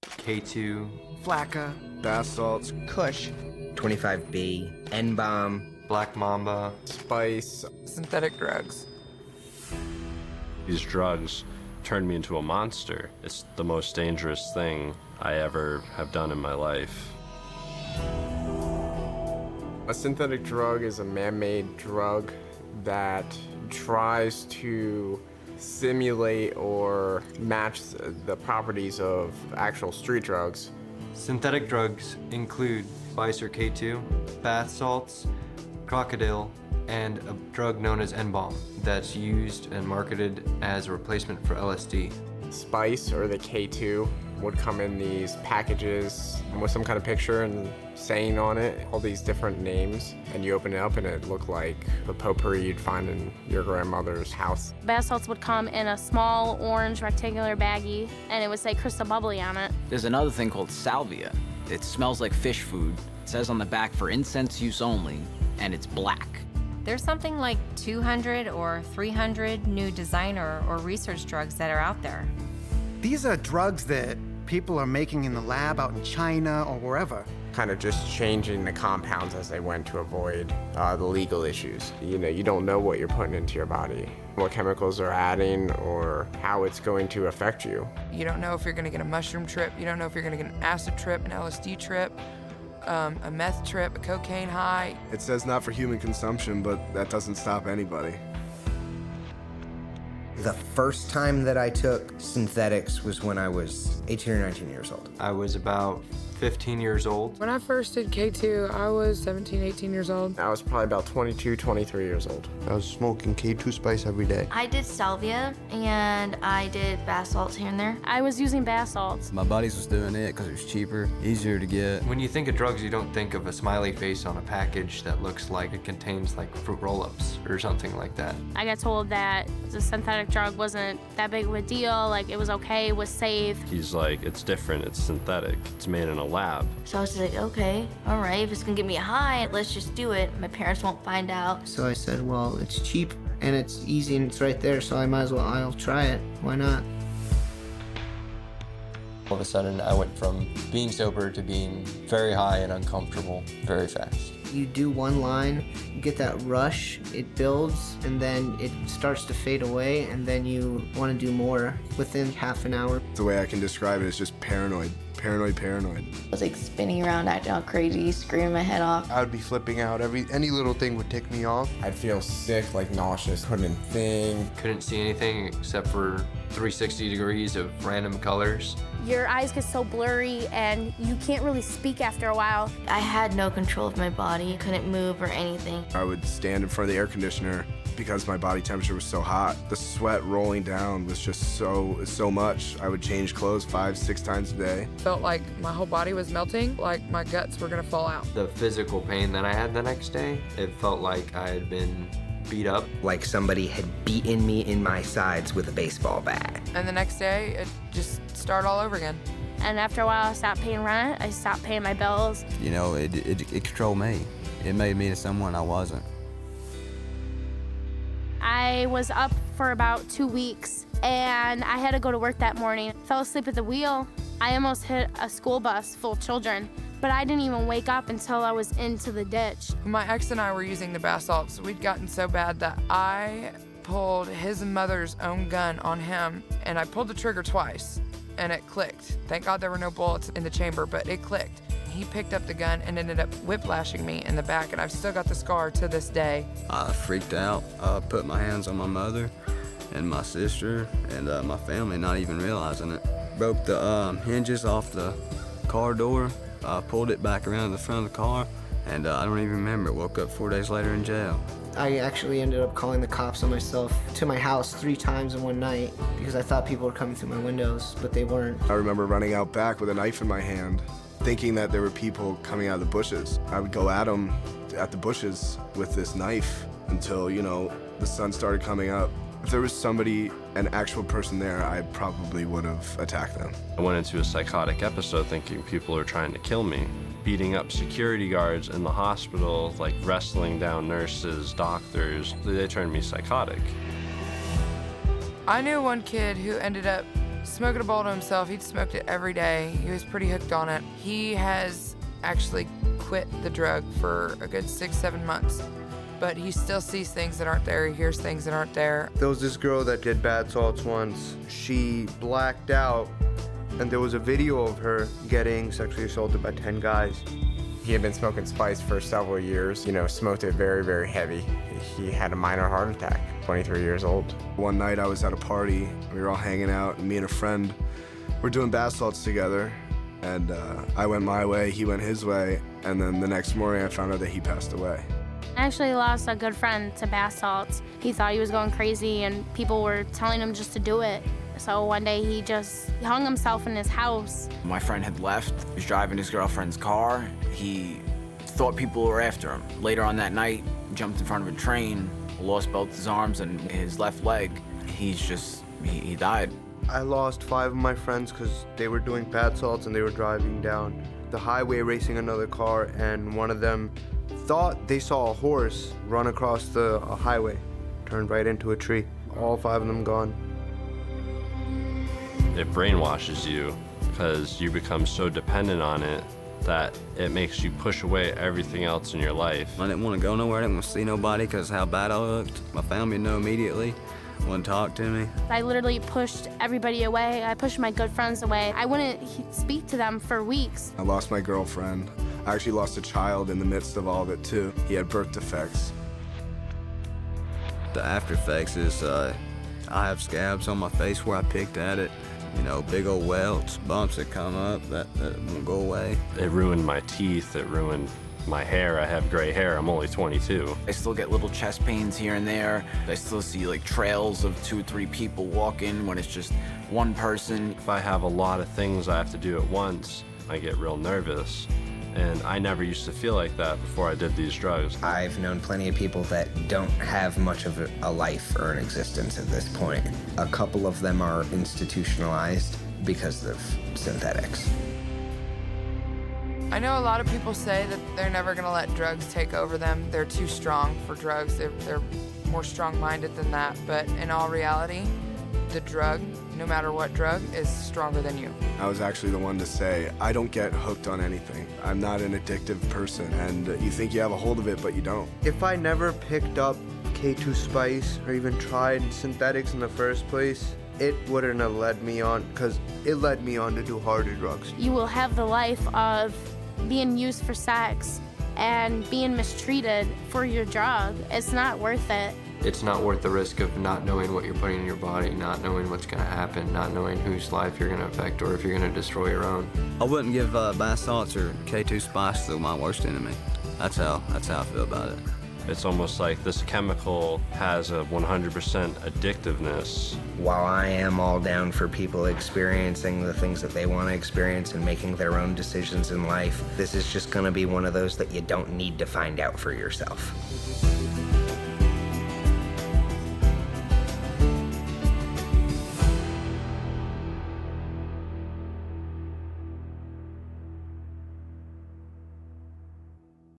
K2, Flakka, bath salts, Kush, 25B, N-bomb, Black Mamba, Spice, synthetic drugs. These drugs turned me into a monster. It's the most dangerous thing I ever have done in my life. A synthetic drug is a man-made drug that tries to simulate or match the properties of actual street drugs. Synthetic drugs include Spice or K2, bath salts, crocodile, and a drug known as N-bomb that's used and marketed as a replacement for LSD. Spice, or the K2, would come in these packages with some kind of picture and saying on it, all these different names, and you open it up and it looked like the potpourri you'd find in your grandmother's house. Bath salts would come in a small orange rectangular baggie, and it would say Crystal Bubbly on it. There's another thing called salvia. It smells like fish food. It says on the back for incense use only, and it's black. There's something like 200 or 300 new designer or research drugs that are out there. These are drugs that people are making in the lab out in China or wherever. Kind of just changing the compounds as they went to avoid the legal issues. You know, you don't know what you're putting into your body, what chemicals are adding, or how it's going to affect you. You don't know if you're gonna get a mushroom trip, you don't know if you're gonna get an acid trip, an LSD trip, a meth trip, a cocaine high. It says not for human consumption, but that doesn't stop anybody. The first time that I took synthetics was when I was 18 or 19 years old. I was about 15 years old. When I first did K2, I was 17, 18 years old. I was probably about 22, 23 years old. I was smoking K2 Spice every day. I did salvia, and I did bath salts here and there. I was using bath salts. My buddies was doing it because it was cheaper, easier to get. When you think of drugs, you don't think of a smiley face on a package that looks like it contains like fruit roll-ups or something like that. I got told that the synthetic drug wasn't that big of a deal, like it was okay, it was safe. He's like, it's different, it's synthetic, it's made in a lab. So I was like, okay, all right, if it's gonna get me a high, let's just do it. My parents won't find out. So I said, well, it's cheap and it's easy and it's right there, so I might as well, I'll try it. Why not? All of a sudden, I went from being sober to being very high and uncomfortable very fast. You do one line, you get that rush, it builds, and then it starts to fade away, and then you want to do more within half an hour. The way I can describe it is just paranoid. Paranoid. I was like spinning around, acting all crazy, screaming my head off. I would be flipping out. Any little thing would tick me off. I'd feel sick, like nauseous, couldn't think. Couldn't see anything except for 360 degrees of random colors. Your eyes get so blurry and you can't really speak after a while. I had no control of my body, couldn't move or anything. I would stand in front of the air conditioner because my body temperature was so hot. The sweat rolling down was just so much. I would change clothes 5-6 times a day. Felt like my whole body was melting, like my guts were gonna fall out. The physical pain that I had the next day, it felt like I had been beat up. Like somebody had beaten me in my sides with a baseball bat. And the next day, it just started all over again. And after a while, I stopped paying rent, I stopped paying my bills. You know, it controlled me. It made me to someone I wasn't. I was up for about 2 weeks, and I had to go to work that morning. Fell asleep at the wheel. I almost hit a school bus full of children, but I didn't even wake up until I was into the ditch. My ex and I were using the bath salts. We'd gotten so bad that I pulled his mother's own gun on him, and I pulled the trigger twice, and it clicked. Thank God there were no bullets in the chamber, but it clicked. He picked up the gun and ended up whiplashing me in the back, and I've still got the scar to this day. I freaked out. I put my hands on my mother and my sister and my family, not even realizing it. Broke the hinges off the car door, pulled it back around the front of the car, and I don't even remember. Woke up 4 days later in jail. I actually ended up calling the cops on myself to my house 3 times in one night because I thought people were coming through my windows, but they weren't. I remember running out back with a knife in my hand, thinking that there were people coming out of the bushes. I would go at them at the bushes with this knife until, you know, the sun started coming up. If there was somebody, an actual person there, I probably would have attacked them. I went into a psychotic episode thinking people are trying to kill me, beating up security guards in the hospital, like wrestling down nurses, doctors. They turned me psychotic. I knew one kid who ended up smoking a bowl to himself. He'd smoked it every day. He was pretty hooked on it. He has actually quit the drug for a good 6-7 months, but he still sees things that aren't there. He hears things that aren't there. There was this girl that did bath salts once. She blacked out, and there was a video of her getting sexually assaulted by 10 guys. He had been smoking spice for several years, smoked it very, very heavy. He had a minor heart attack, 23 years old. One night I was at a party, we were all hanging out, and me and a friend were doing bath salts together. And I went my way, he went his way, and then the next morning I found out that he passed away. I actually lost a good friend to bath salts. He thought he was going crazy and people were telling him just to do it. So one day he hung himself in his house. My friend had left, he was driving his girlfriend's car. He thought people were after him. Later on that night, jumped in front of a train, lost both his arms and his left leg. He died. I lost 5 of my friends because they were doing bath salts and they were driving down the highway racing another car, and one of them thought they saw a horse run across the highway, turned right into a tree. All 5 of them gone. It brainwashes you because you become so dependent on it that it makes you push away everything else in your life. I didn't want to go nowhere. I didn't want to see nobody because how bad I looked. My family knew immediately. Wouldn't talk to me. I literally pushed everybody away. I pushed my good friends away. I wouldn't speak to them for weeks. I lost my girlfriend. I actually lost a child in the midst of all of it too. He had birth defects. The after effects is I have scabs on my face where I picked at it. Big old welts, bumps that come up that won't go away. It ruined my teeth, it ruined my hair. I have gray hair, I'm only 22. I still get little chest pains here and there. I still see trails of 2 or 3 people walking when it's just one person. If I have a lot of things I have to do at once, I get real nervous. And I never used to feel like that before I did these drugs. I've known plenty of people that don't have much of a life or an existence at this point. A couple of them are institutionalized because of synthetics. I know a lot of people say that they're never gonna let drugs take over them. They're too strong for drugs. They're more strong-minded than that. But in all reality, the drug, no matter what drug, is stronger than you. I was actually the one to say, I don't get hooked on anything. I'm not an addictive person, and you think you have a hold of it, but you don't. If I never picked up K2 Spice or even tried synthetics in the first place, it wouldn't have led me on, because it led me on to do harder drugs. You will have the life of being used for sex and being mistreated for your drug. It's not worth it. It's not worth the risk of not knowing what you're putting in your body, not knowing what's going to happen, not knowing whose life you're going to affect or if you're going to destroy your own. I wouldn't give bath salts or K2 Spice to my worst enemy. That's how I feel about it. It's almost like this chemical has a 100% addictiveness. While I am all down for people experiencing the things that they want to experience and making their own decisions in life, this is just going to be one of those that you don't need to find out for yourself.